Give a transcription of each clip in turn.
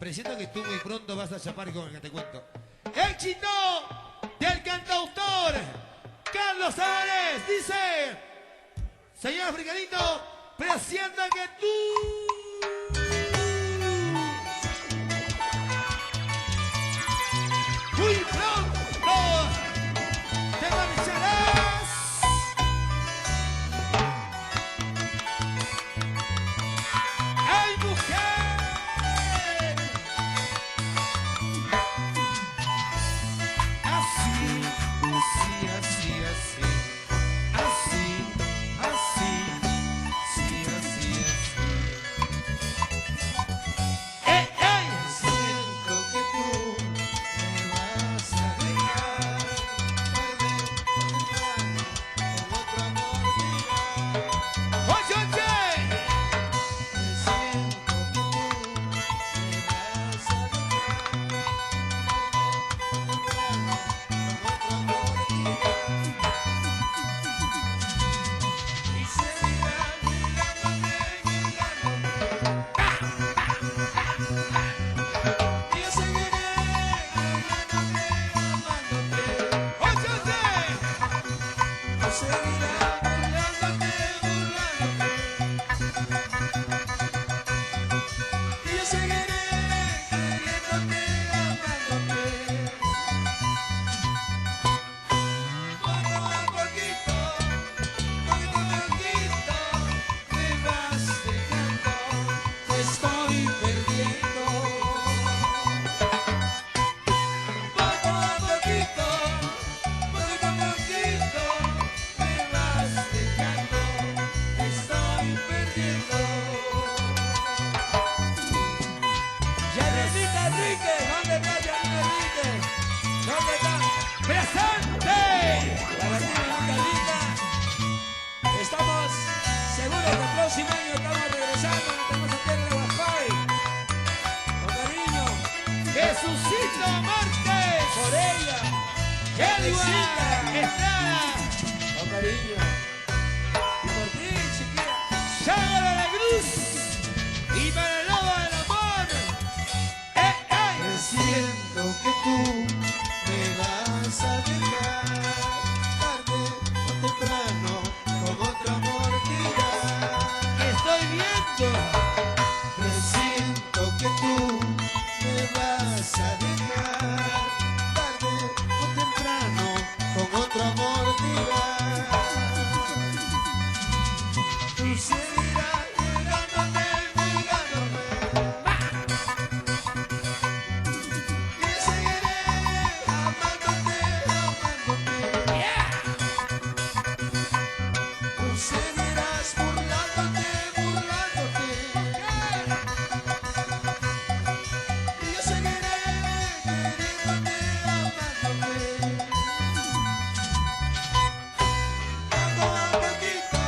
Presiento que tú muy pronto vas a chapar con el que te cuento. ¡Éxito del cantautor Carlos Álvarez! Dice: señor africanito, presienta que tú muy pronto te marcharás. ¡Ay, mujer! Así, así, así, así. Así, así, sí, así, así. ¡Ey, ey! Siento que tú me vas a dejar perder con otro amor mirar. ¡Oye, oye! Siento que tú me vas a dejar con otro amor mirar. Y seguirás mirándome, mirándome. Y yo seguiré queriéndote, amándote. ¡Oye, oye! Yo seguiré burlándote, burlándote. Y yo seguiré queriéndote, amándote. Poco a poquito, me vas dejando, te estoy perdiendo. Poco a poquito, me vas dejando, te estoy perdiendo. Yanelita Enrique, ¿dónde está Yanelita Enrique? ¿Dónde está? ¡Presente! La Latina Yanelita. Estamos seguros que el próximo año estamos regresando, nos tenemos aquí en el Guajay. Con cariño, Jesucito Márquez, por ella, Edward Estrada, con cariño. Y por ti, chiquilla. Chago de la Cruz y para el lobo del amor. Siento que tú me vas a dejar tarde o temprano con otro amor tirar. Estoy viendo. Presiento que tú me vas a dejar tarde o temprano con otro amor tirar. Tú seguirás mirándome, mirándome. Y yo seguiré amándote, amándote. Tú seguirás burlándote, burlándote. Y yo seguiré queriéndote, amándote. Poco a poquito,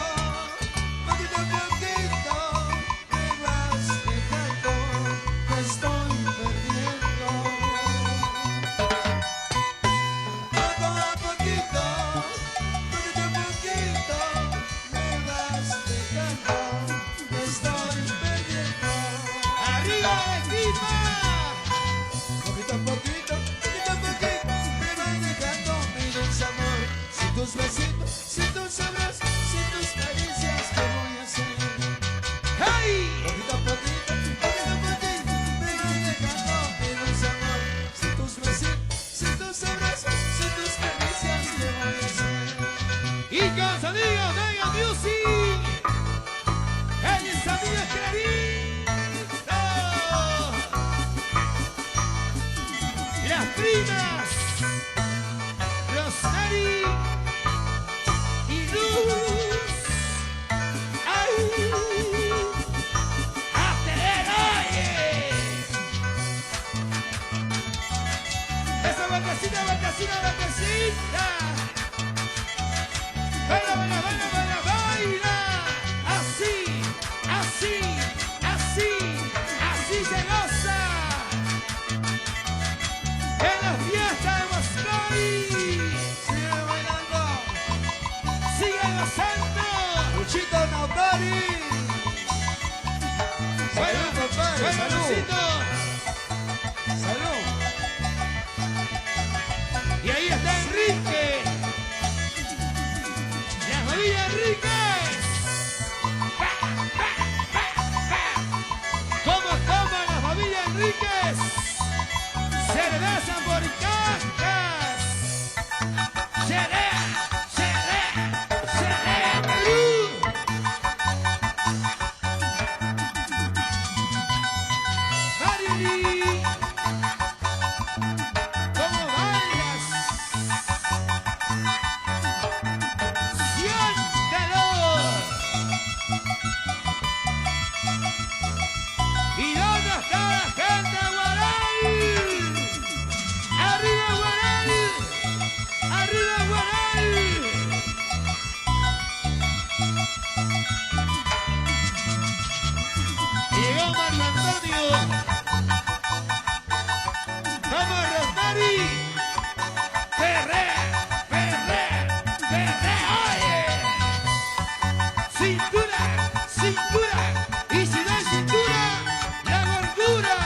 me vas dejando, te estoy perdiendo. Poco a poquito, me vas dejando, te estoy perdiendo. ¡Arriba la equipa! Poquito a poquito, me vas dejando, mi dulce amor. Sin tus besitos, sin tus abrazos, sin tus caricias, ¿qué voy a hacer? ¡Hey! Poquito a poquito, me vas dejando, mi dulce amor. Sin tus besitos, sin tus abrazos, sin tus caricias, ¿qué voy a hacer? Y con sonido Mega Music, el sonido esclavito. Las primas Rosary y Luz. ¡Ay! ¡Hazte ver, oye! ¡Esa vueltecita, vueltecita, vueltecita! ¡Baila, baila, baila, baila, baila! Así, así, así, así se goza. En la fiesta de Mosconi. Sigue bailando, sigue gozando. Luchito Nautari. Bueno, Salud, compadre, bueno, salud. Luisito. Guaricacas. Cherea, cherea, cherea, Perú. Marily, ¿cómo bailas? Siéntelo. ¿Y dónde está la gente de Guaral? ¡Arriba Guaral! ¡Arriba Guaral! Llegó Marco Antonio. ¡Vamos, Rosmary! ¡Perrea! ¡Perrea! ¡Perrea! ¡Oye! ¡Cintura! ¡Cintura! Y si no hay cintura, la gordura.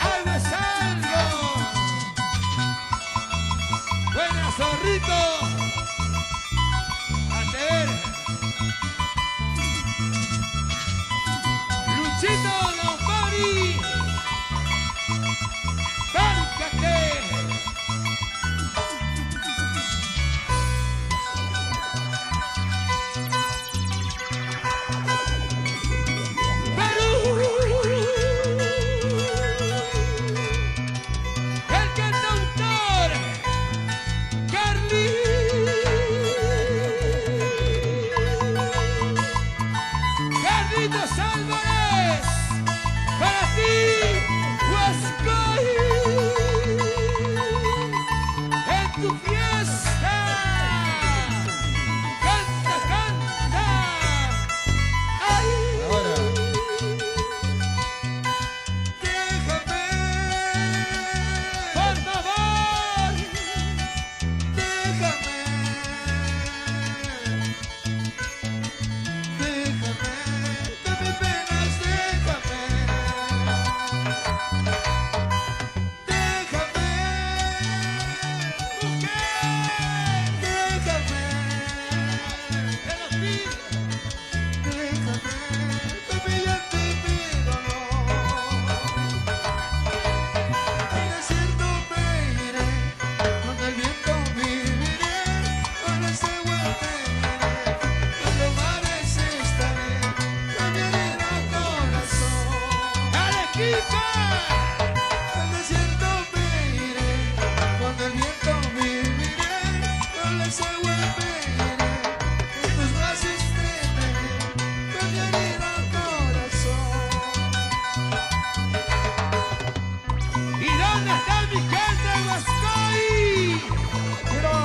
Algo es algo. Buenas, zorrito. A ver. Luchito Lombari. Cárcate. Perú. El cantautor Carly. Carlitos Álvarez. Para ti, Huascoy. En tu fiesta. Canta, canta. Ay. Ahora. Déjame, por favor, déjame, dame penas, déjame, mujer, déjame, te lo pido, déjame, ya te pido, al desierto me iré, con el viento viviré, con ese huerte iré, en los mares estaré, con mi herido corazón. ¡Arequipa! Al desierto me iré, con el viento viviré, con ese huerte iré, en tus brazos tendré, con mi herido corazón. ¿Y dónde está mi gente de Huascoy? Quiero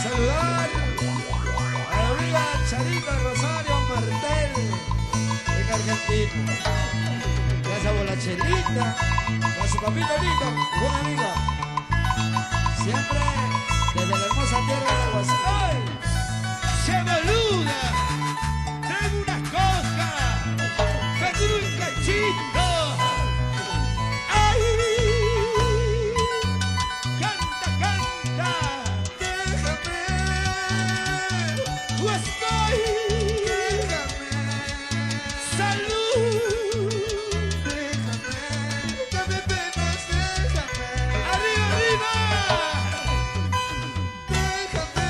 saludar a la amiga Charita Rosario Martel de Argentina. Gracias por la chelita, por su papito lindo, buen amigo. Siempre desde la hermosa tierra de Huascoy. ¡Se boluda! ¡Traigo unas cosas! ¡Me tiro un cachito! ¡Ay! ¡Canta, canta! ¡Déjame! ¡Huascoy! ¡Déjame! ¡Salud! ¡Déjame! ¡Dame penas, déjame! ¡Arriba, arriba! ¡Déjame!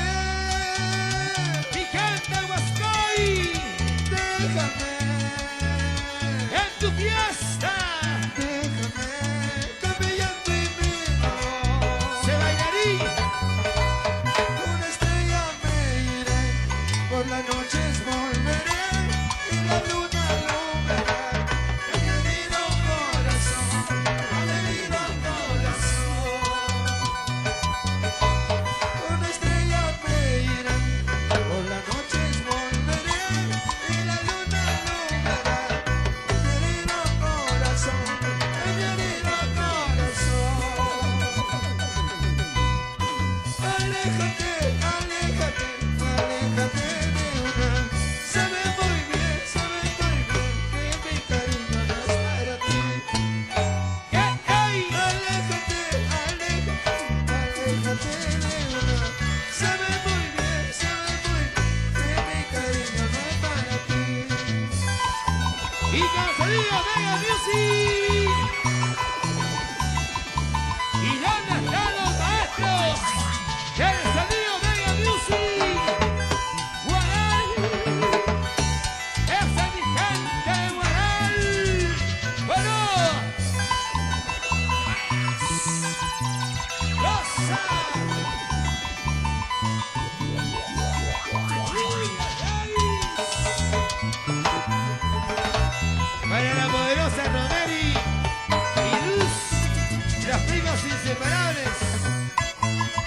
inseparables.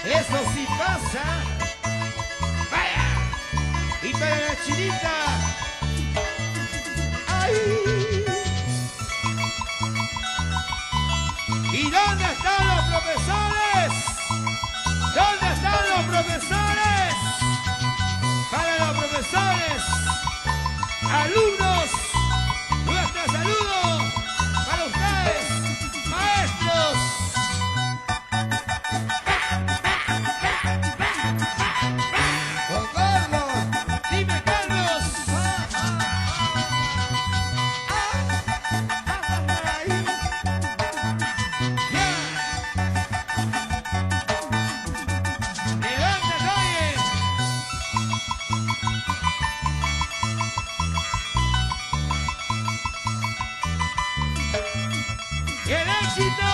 Eso sí pasa. ¡Vaya! Y para la chinita. ¡Ay! ¿Y dónde están los profesores? ¿Dónde están los profesores? Para los profesores, alumnos, nuestro saludo para ustedes, maestros. Juan Carlos, dime Carlos. ¡El éxito!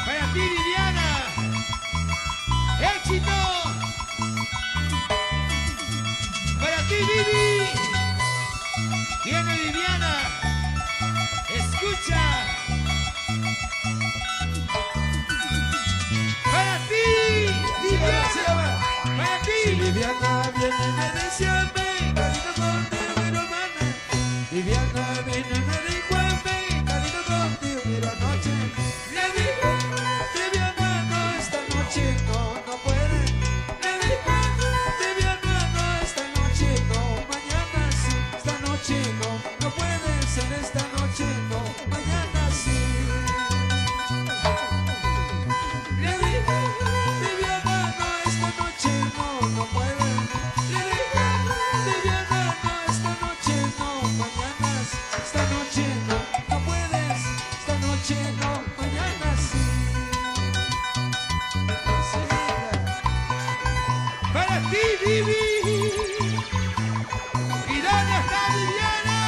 Para ti, Viviana. ¡Éxito! Para ti, Vivi. Viene Viviana. Escucha. Para ti, Viviana. Para ti. Si Viviana viene y me dice a mí, cariño contigo quiero hermana. Viviana viene y me dijo a mí, cariño contigo quiero anoche. Le digo, Viviana no, esta noche no puede. Le digo, Viviana no, esta noche no, mañana sí. Esta noche no puede ser, esta noche no, mañana sí. Le digo, Viviana no, esta noche no puede. Le digo, Viviana no, esta noche no, mañana sí. Esta noche no puedes, esta noche no, mañana sí. Para ti, Vivi. ¿Y dónde está Viviana?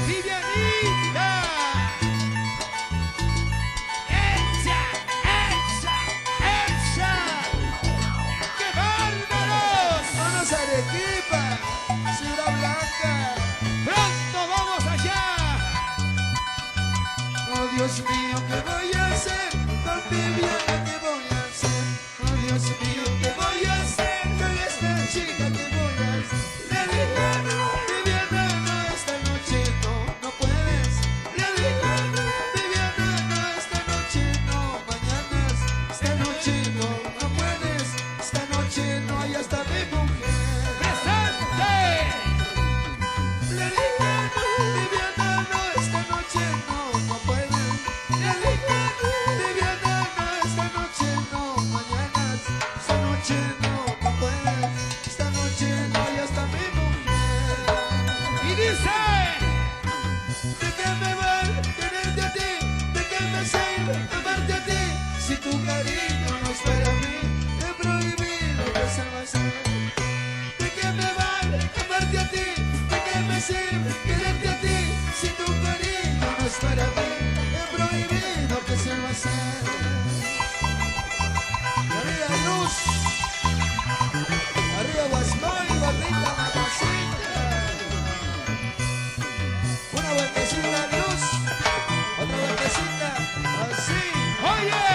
Vivianita. ¡Echa! ¡Echa! ¡Echa! ¡Qué bárbaros! Vamos a Arequipa, Ciudad Blanca. ¡Pronto vamos allá! Oh Dios mío, ¿qué voy a hacer? Con Viviana, ¿qué voy a hacer? Oh Dios mío, ¿qué voy a hacer? Con esta chica, ¿qué voy a hacer? Le digo, Viviana, no, esta noche no puedes. Le digo, Viviana, no, esta noche no, mañana, esta noche no puedes. Esta noche no, ya está mi mujer. ¡Presente! Le digo, Viviana, no, esta noche no puede. Le digo, Viviana, no, esta noche no, mañana, esta noche no puede. Esta noche no, ya está mi mujer. Y dice... ¿De qué me vale quererte a ti? ¿De qué me sirve amarte a ti? Si tu cariño no es para mí, he prohibido que se va a hacer. ¿De qué me vale amarte a ti? ¿De qué me sirve quererte a ti? Si tu cariño no es para mí, he prohibido que se va a hacer. Arriba Luz, arriba Guasmay, barrita mamacita. Una vueltecita Luz, otra vueltecita, así. ¡Oye!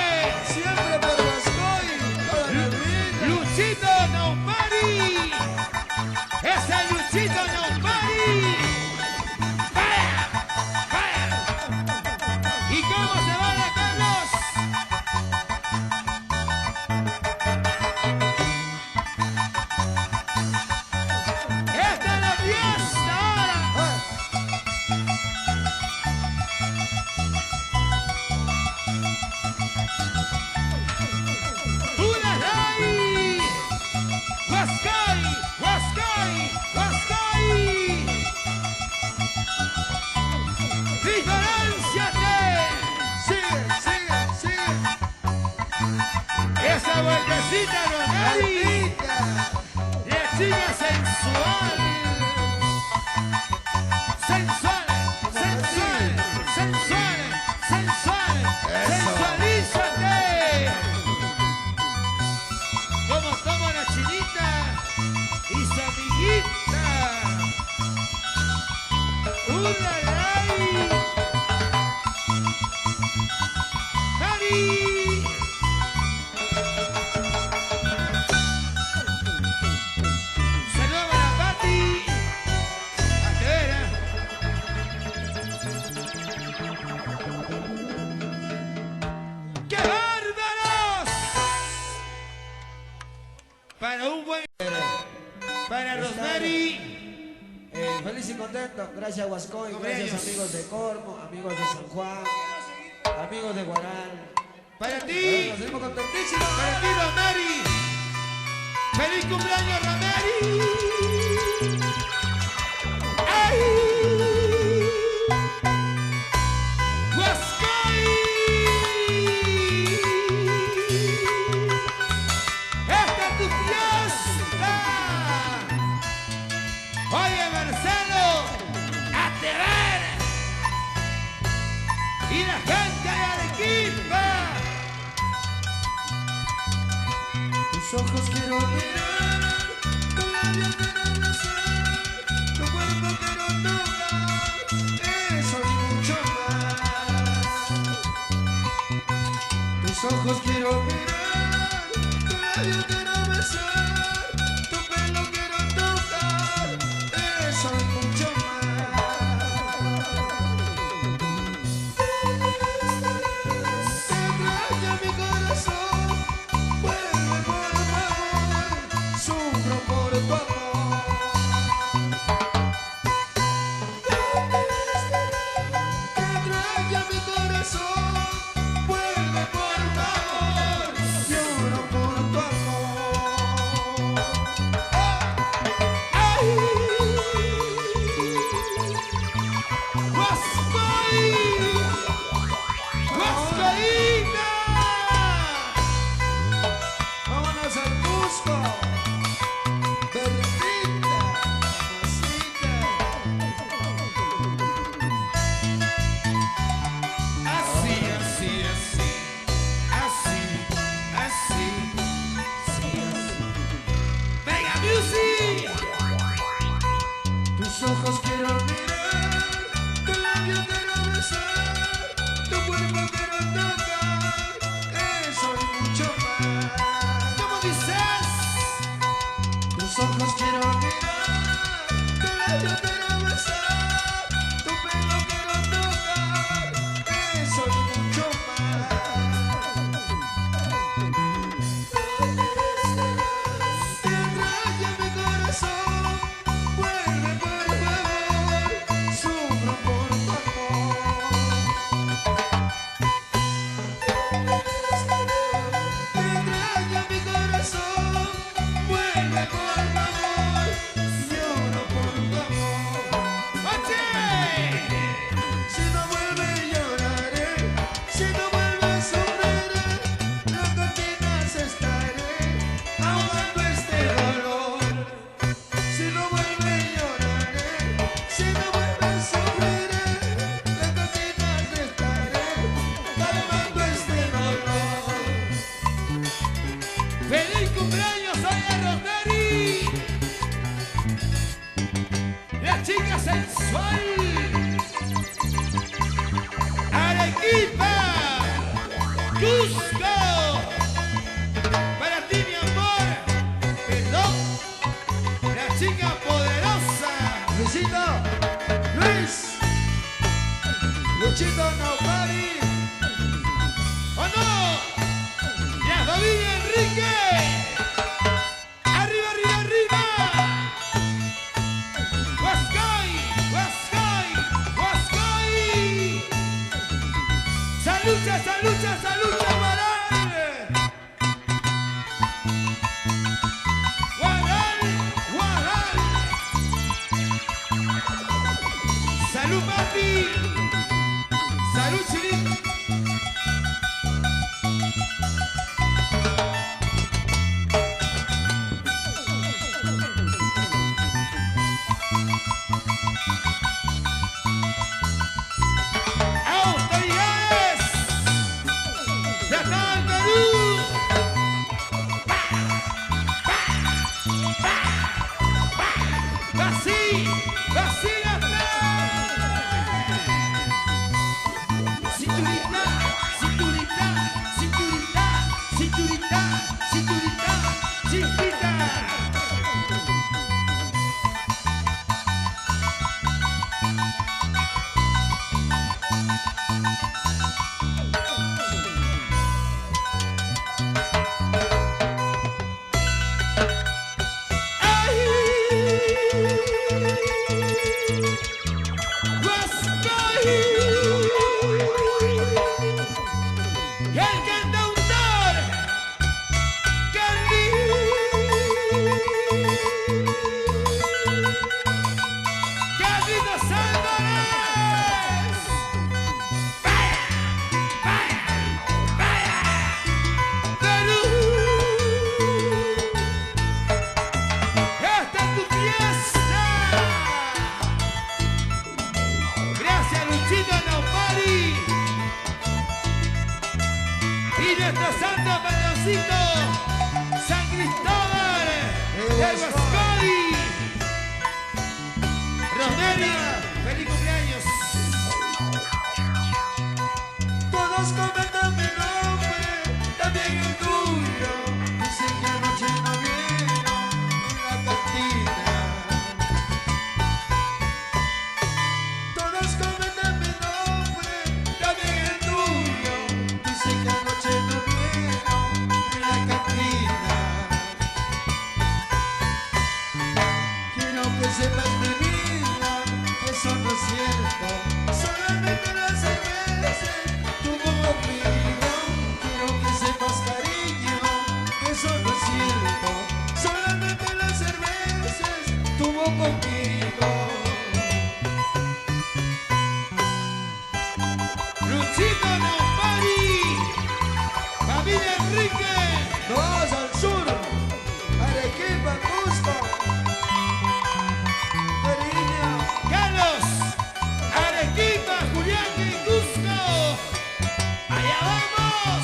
Siempre por Guasmay, toda la vida. ¡Luchito Naumari! ¡Ese Luchito Naumari! ¡Vaya! ¡Vaya! ¿Y cómo se va la Carlos? ¡Esta es la fiesta ahora! ¡Ulay! ¡Huascay! ¡Huascay! ¡Huascay! ¡Diferenciate! Sigue. ¡Esa vueltecita, Ronari! Barrita. ¡La chica sensual! ¡Sensual! ¡Sensual! ¡Sensual! ¡Sensual! ¡Sensualízate! Como la chinita y su amiguita. ¡Ulalay! contento. Gracias, Huascoy. Gracias, amigos de Cormo, amigos de San Juan, amigos de Guaral. Para ti. Nos sentimos contentísimos. Para ti, Romeri. ¡Feliz cumpleaños, Romeri! ¡Ay! ¡Huascoy! ¡Esta es tu fiesta! Oye, Marcelo, a te ver. Y la gente de Arequipa. Tus ojos quiero mirar, tu labio quiero abrazar, tu cuerpo quiero tocar, eso y mucho más. Tus ojos quiero mirar, tu labio quiero besar, tu pelo quiero tocar, eso y mucho más. Te extraña mi corazón, vuelve por favor, sufro por tu amor. Te extraña mi corazón, vuelve por favor, lloro por tu amor. ¡Ay! ¡Huascoy! ¡Huascoína! Vámonos al Cusco, Berlita, Masita. Así, así, así, así, así, así, así. ¡Venga, music! Tus ojos quiero mirar, tu labio quiero besar, tu cuerpo quiero tocar, eso y mucho más. ¿Cómo dices? Tus ojos quiero mirar, tu labio quiero besar, tu pelo quiero tocar, eso y mucho más. Te extraña mi corazón, vuelve por favor, sufro por tu amor. Te extraña mi corazón, vuelve por favor, lloro por tu amor. ¡Oye! Si no vuelve lloraré, si no vuelve sufriré, las cortinas estaré ahogando este dolor. Si no vuelve lloraré, si no vuelve sufriré, las cortinas estaré calmando este dolor. ¡Feliz cumpleaños hoy a Romeri! La chica sensual. Arequipa. Cusco. Para ti, mi amor. Perdón. La chica poderosa. Luisito, Luis, Luchito Nobody. ¿O no? ¡Ya, David Enrique! ¡Arriba, arriba, arriba! ¡Huascoy! ¡Huascoy! ¡Huascoy! ¡Salucha, salucha, salucha, Guaral! ¡Guaral! ¡Guaral! ¡Salud, papi! ¡Salud, Chilín! ¡Autoridades! ¡De acá al Perú! ¡Así! ¡Así la fe! ¡Cinturita! ¡Cinturita! ¡Cinturita! ¡Cinturita! ¡Cinturita! ¡Chiquita! Guascoy. Y el cantautor Candy. Carlitos Álvarez. Vaya, vaya, vaya. Perú. Esta es tu fiesta. Gracias Luchito Naupari y nuestro santo patroncito San Cristóbal del Guascoy. Rosemary, feliz cumpleaños. Todos comentan mi nombre, también el tuyo. Dicen que anoche no vieron en la cantina. Todos comentan mi nombre, también el tuyo. Dicen que anoche no vieron en la cantina. Quiero que sepas mi vida, que eso no es cierto. Solamente la cerveza tuvo conmigo. Quiero que sepas, cariño, que eso no es cierto. Solamente las cervezas tuvo conmigo. Luchito Naupari, familia Enrique. Nos vamos al sur, Arequipa, Cusco. Cariño, Carlos, Arequipa, Julián y Cusco. Allá vamos.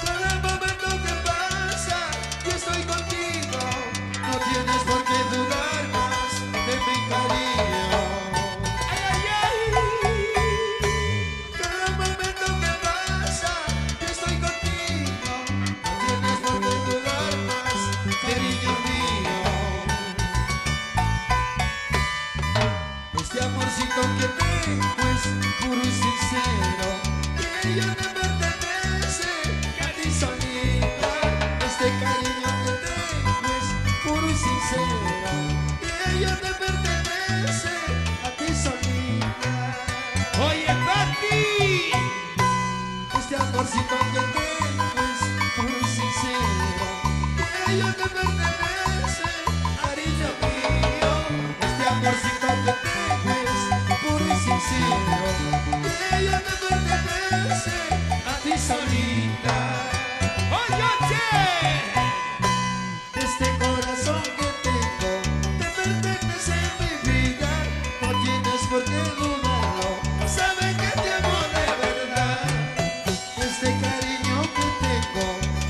cada momento que pasa, yo estoy contigo. No tienes por qué dudar más de mi cariño. Ay, ay, ay. Cada momento que pasa, yo estoy contigo. No tienes por qué dudar más, cariño mío. Este amorcito que tengo es puro y sincero. Y ella te pertenece, a ti solita. Este cariño que tengo es puro y sincero. Y ella te pertenece, a ti solita. Oye, Pati. Este amorcito que tengo es puro y sincero. Que ella te pertenece, cariño mío. Este amorcito que tengo es puro y sincero. Que ella te pertenece, a ti solita. Oye, che. Este corazón que tengo te pertenece mi vida. No tienes por qué dudarlo. Sabe que te amo de verdad. Este cariño que tengo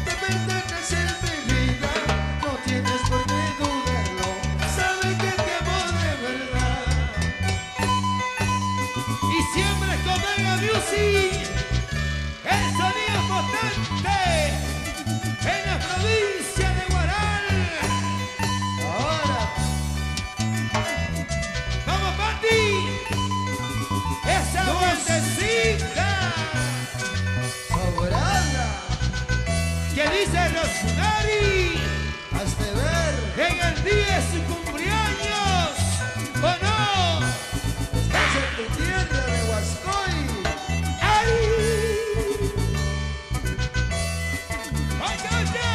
te pertenece mi vida. No tienes por qué dudarlo. Sabe que te amo de verdad. Y siempre con Mega Music, el sonido potente en la provincia de Huaral. Ahora, ¡Vamos, Pati! ¡Esa vueltecita! sobrada, Que dice Rosemary hazte ver. en el día de su cumpleaños, ¿o no? Estás en tu tierra de Huascoy. ¡Ay! ¡Oye, oye!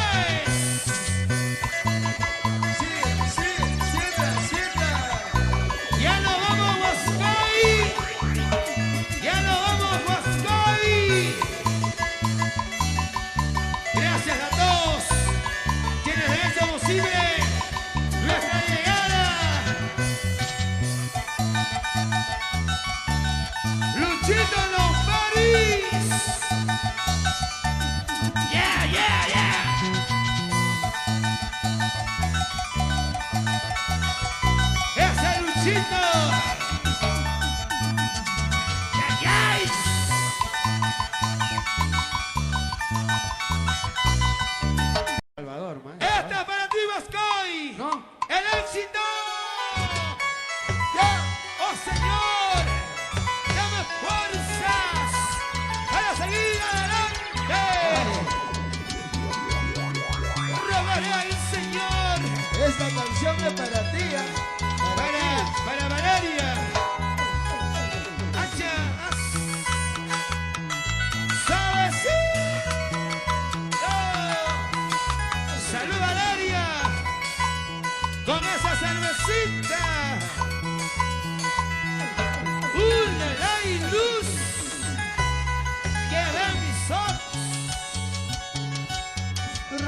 Sienta. ¡Ya nos vamos, Huascoy! ¡Ya nos vamos, Huascoy! Gracias a todos quienes han hecho posible nuestra llegada. Luchito Naupari. Yeah, yeah, yeah. Ese Luchito. Yeah, yeah. Salvador, man. Esta es para ti, Huascoy. ¿No? ¡El éxito! ¡Oh, Señor! ¡Dame fuerzas para seguir adelante!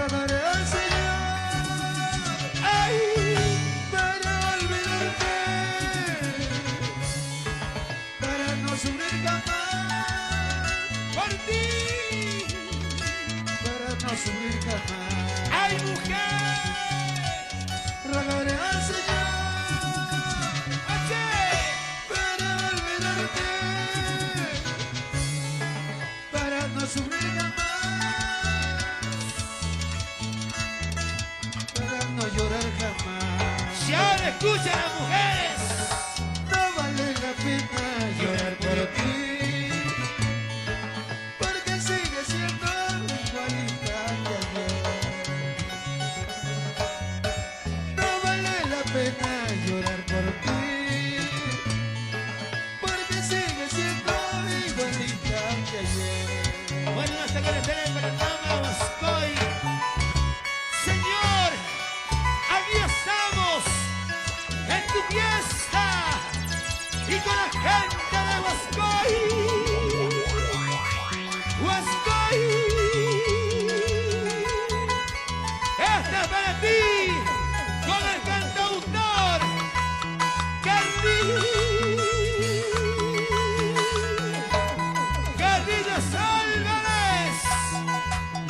rogaré al Señor, ay, para olvidarte, para no sufrir jamás por ti, para no sufrir jamás. ¡Ay, mujer! Rogaré al Señor, ¡Oye! para olvidarte, para no sufrir jamás, para no llorar jamás. Si ahora escuchan las mujeres, No vale la pena llorar por ti, porque sigue siendo igualita que ayer. No vale la pena llorar por ti, porque sigue siendo igualita que ayer. bueno, hasta que le tengan para Tama Huascoy. Señor, aquí estamos en tu fiesta y con la gente de Huascoy. Huascoy, esta es para ti, con el cantautor Carlitos Álvarez,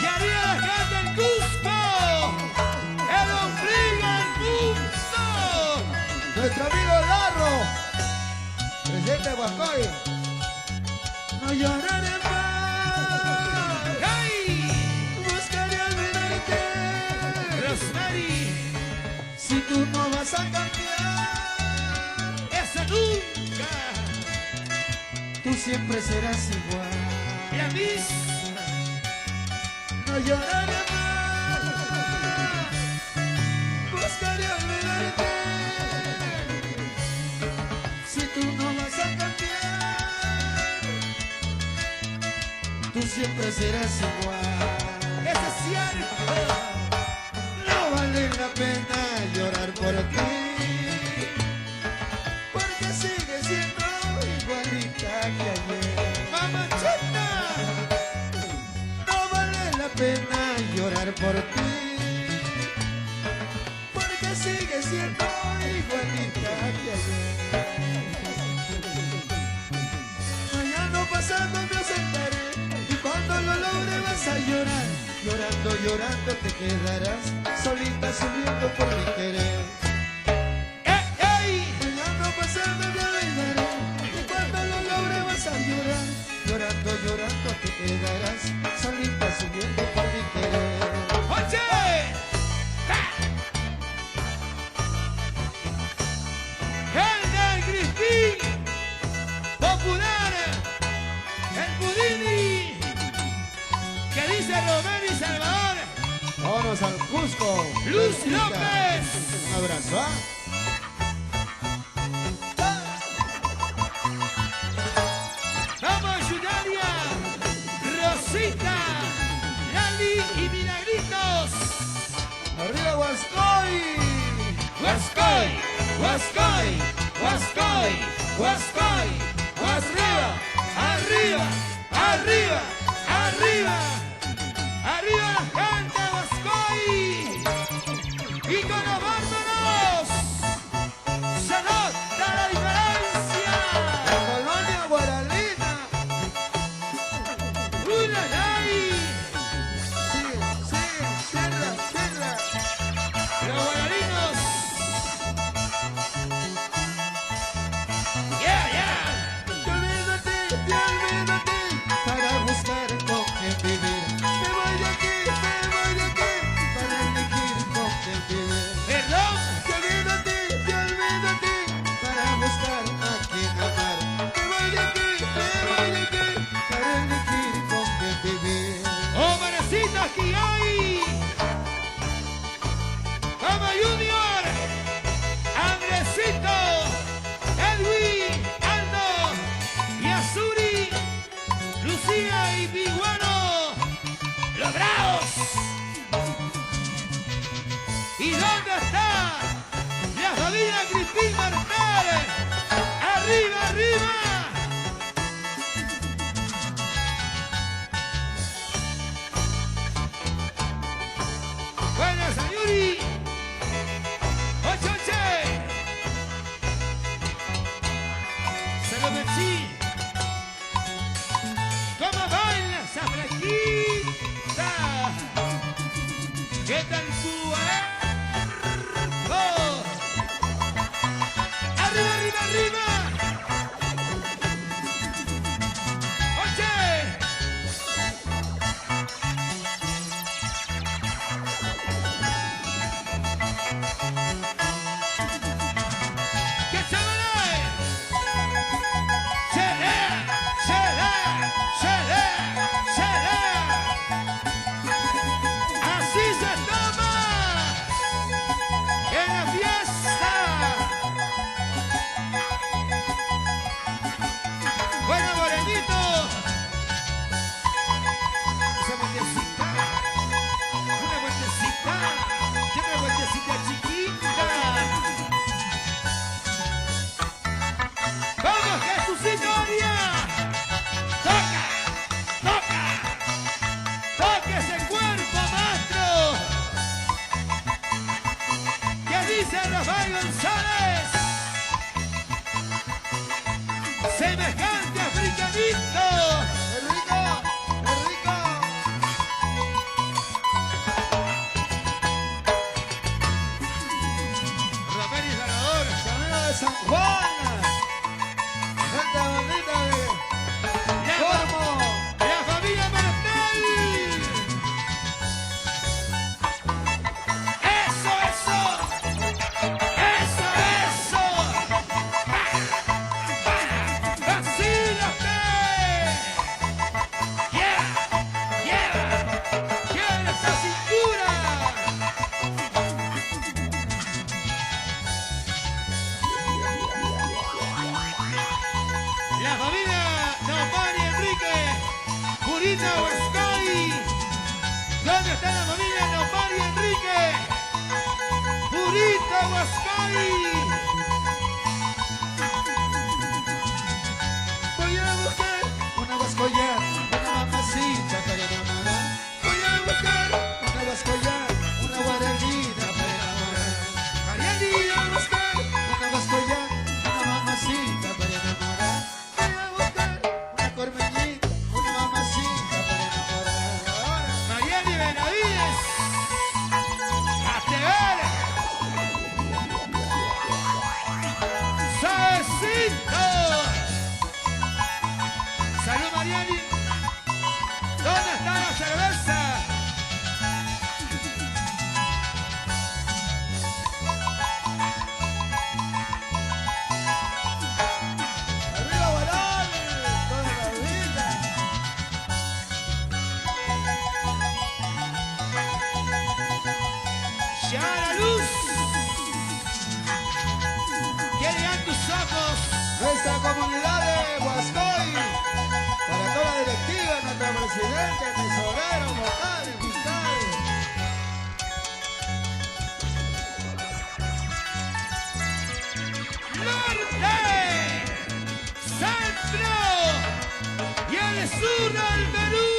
y arriba la gente en Cusco, el ombligo al mundo. Nuestro amigo Larro, presente Huascoy. No lloraré más, ¡Hey! buscaré olvidarte, Rosemary, si tú no vas a cambiar, esa nunca, tú siempre serás igual. la misma. No lloraré más, buscaré olvidarte, si tú no vas a cambiar, tú siempre serás igual. Ese es cierto. No vale la pena llorar por ti, porque sigue siendo igualita que ayer. Mamachita, No vale la pena llorar por ti, porque sigue siendo igualita que ayer. Mañana pasado me ausentaré, y cuando lo logre vas a llorar. Llorando, llorando te quedarás, solita sufriendo por mi querer. ¡Ey! Mañana pasado me olvidaré, y cuando lo logre vas a llorar. Llorando, llorando te quedarás, solita sufriendo por mi querer. ¡Oye! ¡Ja! Helder Crispín, popular, el Budini, que dice Romero y Salvador, Vámonos al Cusco. Luz Cerquita. López. Un abrazo, ¿ah? Vamos, Yudalia, Rosita, Lali y Milagritos. ¡Arriba, Huascoy! Huascoy, Huascoy, Huascoy, Huascoy, Huascoy, arriba, arriba, arriba, arriba la gente Huascoy. Y con los bárbaros se nota la diferencia. La colonia Guaralina. ¡Una ley! Sigue, sigue, cierra, cierra. Los guaraninos. Yeah, yeah. Te olvídate, para buscar con quien vivir. Me voy de aquí, me voy de Purita Huascay. ¿Dónde está la familia Leopard y Enrique? Purita Huascay. Voy a buscar una vascoya, una mamacita para enamorar. Voy a buscar una vascoya, una guarelita para enamorar. Mariani. Voy a buscar una vascoya, una mamacita para enamorar. Voy a buscar una cormeñita, una mamacita para enamorar. Mariani Benavides. Atever. Suavecito. Salud, Mariani. ¿Dónde está la cerveza? Arriba, Guaral, toda la vida. Ya la luz. Que digan tus ojos. Nuestra comunidad de Huascoy, para toda la directiva, nuestro presidente, tesorero, vocal, fiscal. Norte, centro y el sur del Perú.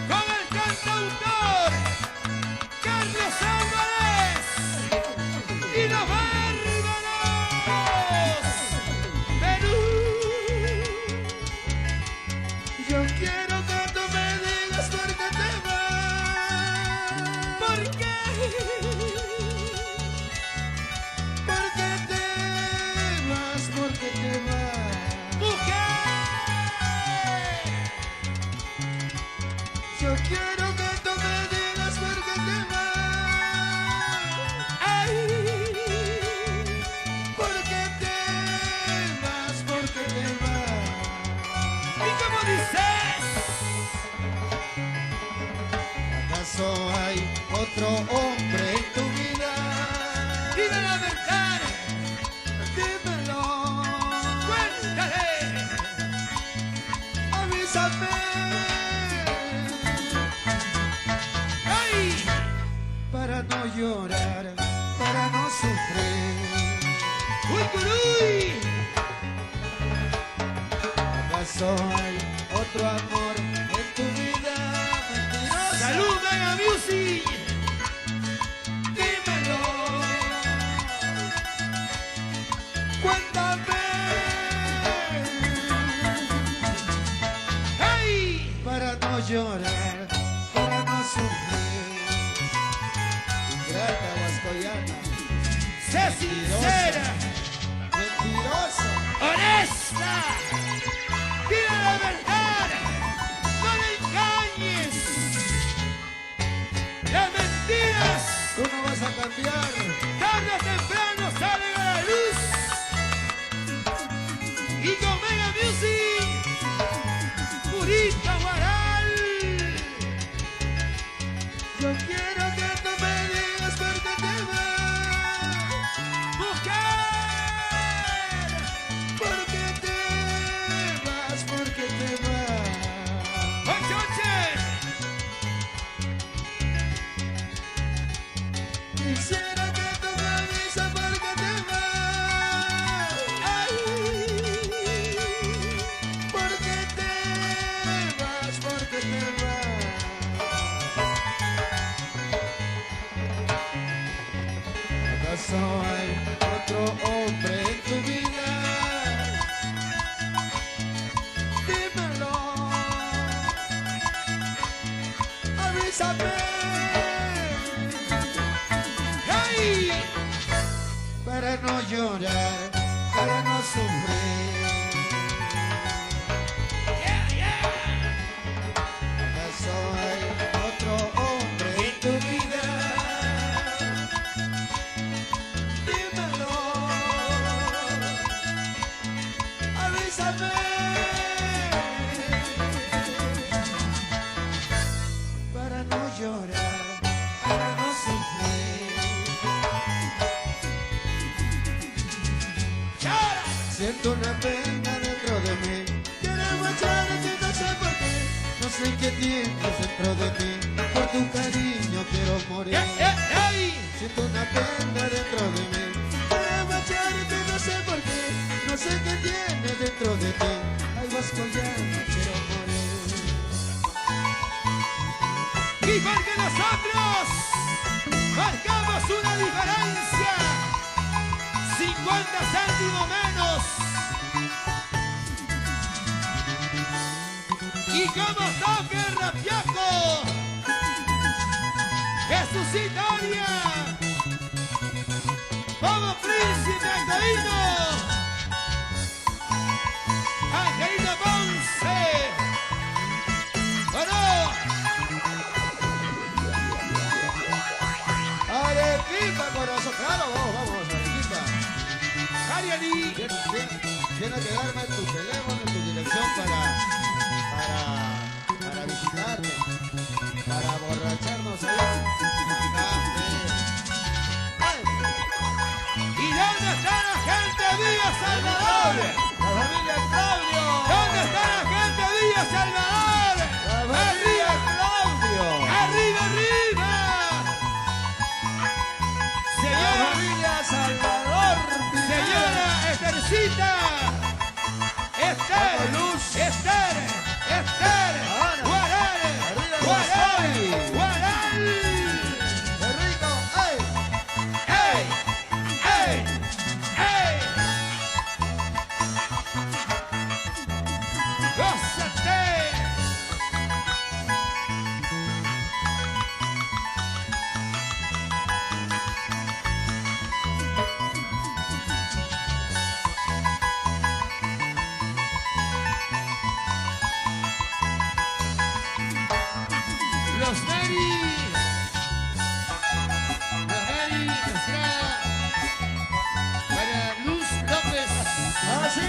Con el cantautor Carlos Álvarez y los bárbaros. Perú. Yo quiero que tú me digas por qué te vas. ¿Por qué? ¿Por qué te vas? ¿Por qué te vas? Mujer. Yo quiero que tú me digas por qué te vas. Ay. ¿Por qué te vas? ¿Por qué te vas? ¿Y cómo dices? ¿Acaso hay otro hombre en tu vida? Dime la verdad. Dímelo, Cuéntale. avísame. ¡Ay! Para no llorar, para no sufrir. ¡Uy, curuy! ¿Acaso hay otro amor en tu vida? Mentirosa. ¡Salud, Mega Music! Dímelo, cuéntame. ¡Ay! Para no llorar, para no sufrir. Ingrata vascoyana, ¡Sé sincera! mentirosa. ¡Honesta! ¡Dile la verdad! ¡No le engañes! ¡Las mentiras! Tú no vas a cambiar. ¡Tarde o temprano salen a la luz! ¡Y con Mega Music! ¡Purita Guaral! Yo quiero que tú me digas por qué te vas. ¡Mujer! ¿Por qué te vas? ¿Por qué te vas? ¡Oche, oche! Quisiera que tú me avisas por qué te vas. ¡Ay! ¿Por qué te vas? ¿Por qué te vas? ¿Acaso hay otro hombre en tu vida? Dímelo, avísame. ¡Ay! Para no llorar, para no sufrir. ¡Yeah, yeah! ¿Acaso hay otro hombre en tu vida? Dímelo, avísame. Para no llorar, para no sufrir. Siento una pena dentro de mí. Quiero marchar sé que tienes dentro de mí, por tu cariño quiero morir. ¡Ey! Siento una pena dentro de mí, para marcharte no sé por qué, no sé qué tienes dentro de ti. Ay, Vasco, ya no quiero morir. Y porque nosotros marcamos una diferencia, 50 céntimos menos. Y como toque el rapiaco, Jesús Italia, como príncipe Angelino, Angelino Ponce, ¡bueno! Arequipa, corazón, claro, vamos, Arequipa. Ariani, Tiene que darme tu teléfono y tu dirección para visitarte, para borracharnos ahí. Ay, ¿y dónde está la gente de Villa Salvador? la familia Claudio. ¿Dónde está la gente de Villa Salvador? La familia Claudio. ¡Arriba, arriba! La Señora, familia Salvador. señora Estercita, Ester, Luz. Ester, Ahora. Guaral, Arriba, Guaral, Guasari. Guaral. ¡Qué rico! ¡Ay! ¡Ey! ¡Ey! ¡Ey! ¡Gózate! Rosemary Estrada para Luz López. ¡Ah, sí!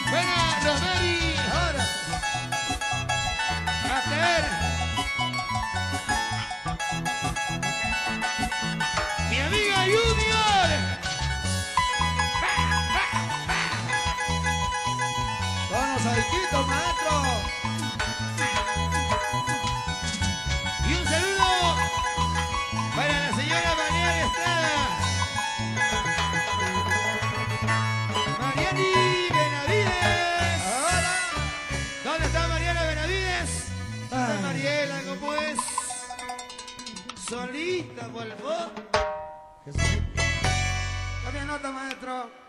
Buena, Rosemary. Ahora. Ater. Mi amiga Junior. Con los aiquitos, maestro. Y un saludo para la señora Mariana Estrada. Mariani Benavides. Ahora. ¿Dónde está Mariana Benavides? Está Ay. Mariela, ¿cómo es? Solita, por favor. Jesús. Cambia nota, maestro.